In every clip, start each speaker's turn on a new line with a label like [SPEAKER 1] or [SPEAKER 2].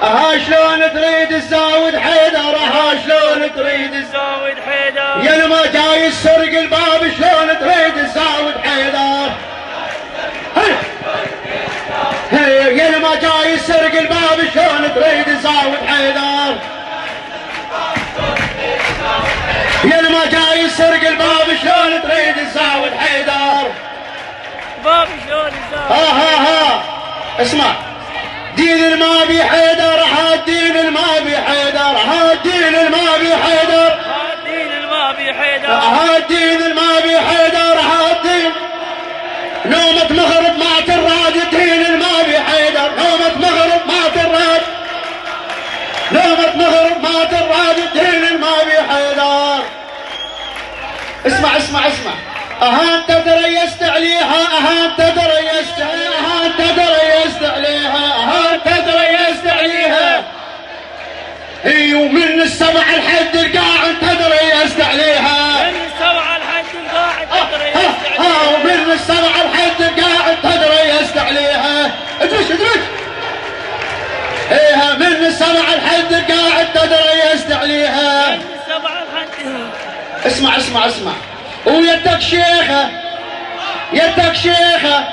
[SPEAKER 1] اها شلون تريد تزاود حيدر، اها شلون تريد
[SPEAKER 2] تزاود حيدر،
[SPEAKER 1] يا اللي ما جاي السرق الباب شلون تريد تزاود حيدر، يا اللي ما جاي السرق الباب شلون تريد تزاود حيدر، يا اللي ما جاي السرق الباب شلون تريد تزاود حيدر،
[SPEAKER 2] باب شلون يزاود.
[SPEAKER 1] ها اسمع، دين المابي حيدر، ها الدين المابي حيدر، ها الدين المابي حيدر،
[SPEAKER 2] ها الدين المابي حيدر،
[SPEAKER 1] ها الدين المابي حيدر، ها الدين نومة مغرب ما تراد، الدين المابي حيدر، نومة مغرب ما تراد، نومة مغرب ما تراد، الدين المابي حيدر. اسمع اسمع اسمع، اها انت تريست عليها، اها انت تريست عليها، اها انت تريست عليها، اها انت تريست عليها، اي ومن السبع الحد القاع انت تريست عليها،
[SPEAKER 2] من السبع الحد القاع انت تريست عليها،
[SPEAKER 1] ومن السبع الحد القاع انت تريست عليها، ادرك ادرك، ايها من السبع الحد القاع انت تريست عليها،
[SPEAKER 2] من السبع الحد.
[SPEAKER 1] اسمع اسمع اسمع، ويدك شيخة، يدك شيخة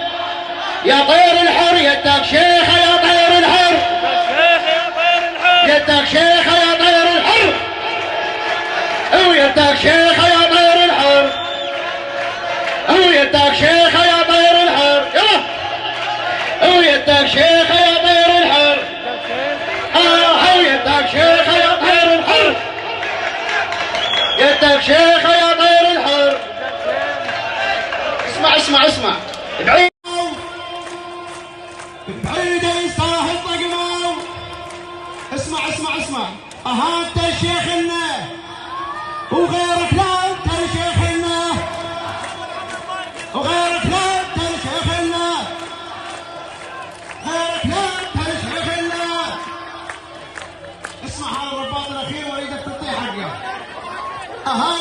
[SPEAKER 1] يا طير الحر، يدك شيخة يا طير الحر، يدك شيخة يا طير الحر، ويدك شيخة يا طير الحر، ويدك شيخة يا طير الحر، يلا ويدك شيخة يا طير الحر، ويدك شيخة يا طير الحر، يدك شيخة يا طير الحر. اسمع اسمع اسمع، بعيد بعيد يصاح الطقمة، اسمع اسمع اسمع، اها انت شيخنا وغيرك لا انت شيخنا، وغيرك لا انت شيخنا، غيرك لا انت شيخنا. اسمع هذا الرباط الاخير واريدك تعطيه حقه، اها